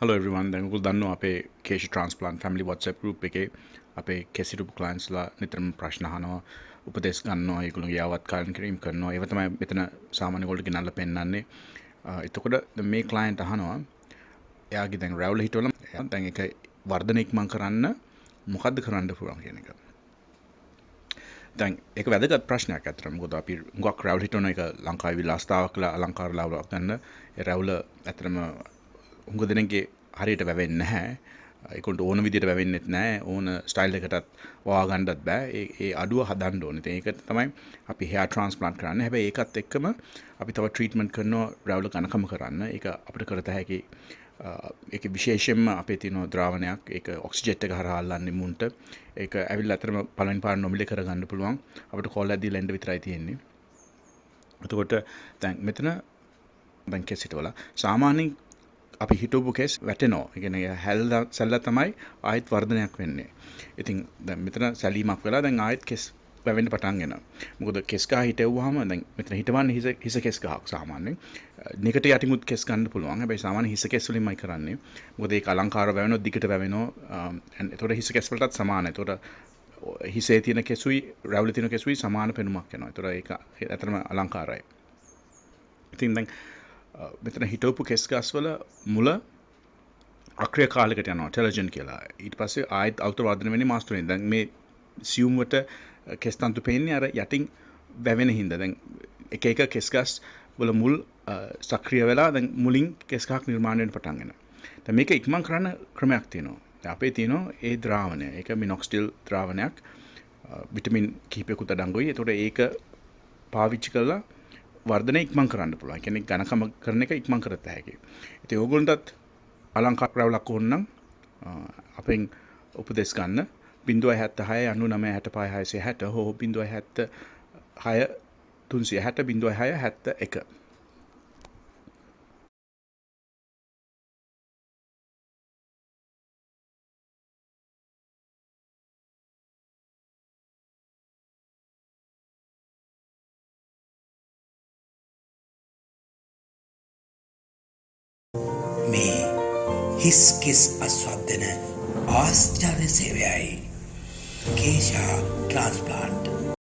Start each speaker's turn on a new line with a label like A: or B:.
A: Hello everyone. දැන් ඔයගොල්ලෝ දන්නවා අපේ keshatransplant family WhatsApp group එකේ අපේ කෙසිටු clients ලා නිතරම ප්‍රශ්න අහනවා, උපදෙස් ගන්නවා, ඒගොල්ලෝගේ යාවත් කාලන් කිරීම කරනවා. ඒව තමයි මෙතන සාමාන්‍ය ඔයගොල්ලෝ ගෙනල්ලා පෙන්නන්නේ. එතකොට දැන් මේ client අහනවා එයාගේ දැන් රැවුල හිටවල දැන් ඒක වර්ධන ඉක්මන් කරන්න මොකද්ද කරන්න පුළුවන් කියන එක. දැන් ඒක වැදගත් ප්‍රශ්නයක් අතරම. මොකද අපි ගොක් රැවුල හිටවන එක ලංකාවේ විලාසතාවක් අලංකාර ලාවලක් ගන්න. ඒ රැවුල අතරම උංග දෙනෙක්ගේ හරියට වැවෙන්නේ නැහැ. ඒකට ඕන විදිහට වැවෙන්නෙත් නැහැ. ඕන ස්ටයිල් එකකටත් වවා ගන්නත් බෑ. ඒ අඩුව හදන්න ඕනේ. ඉතින් ඒක තමයි අපි hair transplant කරන්නේ. හැබැයි ඒකත් එක්කම අපි තව ට්‍රීට්මන්ට් කරනවා රැවුල ඝනකම කරන්න. ඒක අපිට කරත හැකි ඒක විශේෂයෙන්ම අපේ තියෙන ද්‍රාවණයක්. ඒක ඔක්සිජන් එක හරහා අල්ලන්නේ මුන්ට. ඒක ඇවිල්ලා අතරම පළවෙනි පාර නොමිලේ කරගන්න පුළුවන්. අපිට කෝල් එකක් දීලා එන්න විතරයි තියෙන්නේ. එතකොට දැන් මෙතන දැන් කෙස් හිටවල සාමාන්‍යයෙන් අපි හිටවපු කෙස් වැටෙනවා. ඒ කියන්නේ සැල්ලා තමයි ආයෙත් වර්ධනයක් වෙන්නේ. ඉතින් දැන් මෙතන සැලීමක් වෙලා දැන් ආයෙත් කෙස් වැවෙන්න පටන් ගන්නවා. මොකද කෙස් ගහ හිටවුවාම දැන් මෙතන හිටවන්නේ හිස කෙස් ගහක් සාමාන්‍යයෙන්. නිකට යටිමුත් කෙස් ගන්න පුළුවන්. හැබැයි සාමාන්‍ය හිස කෙස් වලින්මයි කරන්නේ. මොකද ඒක අලංකාර වැවෙනවා, දිගට වැවෙනවා. එතකොට හිස කෙස් වලටත් සමානයි. එතකොට හිසේ තියෙන කෙසුයි රැවුලේ තියෙන කෙසුයි සමාන පෙනුමක් එනවා. එතකොට ඒක ඇත්තටම අලංකාරයි. ඉතින් දැන් මෙතන හිටවපු කෙස් ගස්වල මුල අක්‍රිය කාලයකට යනවා ටෙලජන් කියලා. ඊට පස්සේ ආයෙත් අවුත වර්ධනය වෙන්නේ මාස 3 දැන් මේ සියුම් වට කෙස් තන්තු පේන්නේ අර යටින් වැවෙන හින්දා. දැන් එක එක කෙස් ගස් වල මුල් සක්‍රිය වෙලා දැන් මුලින් කෙස් ගහක් නිර්මාණය වෙන්න පටන් ගන්නවා. දැන් මේක ඉක්මන් කරන්න ක්‍රමයක් තියෙනවා. දැන් අපේ තියෙනවා ඒ ද්‍රාවණය. ඒක මිනොක්සිඩිල් ද්‍රාවණයක්. විටමින් කිහිපයකට අඩංගුයි. ඒතකොට ඒක පාවිච්චි කරලා වර්ධනය ඉක්මන් කරන්න පුළුවන්. කියන්නේ ඝනකම කරන එක ඉක්මන් කරත හැකියි. ඉතින් ඕගොල්ලන්ටත් අලංකාර රැවුලක් ඕන නම් අපෙන් උපදෙස් ගන්න 076 99 65 660 හෝ 076 360 0671.
B: මේ හිස් කෙස් අස්වද්දන ආශ්චර්ය සේවයයි කේෂා ට්‍රාන්ස්ප්ලාන්ට්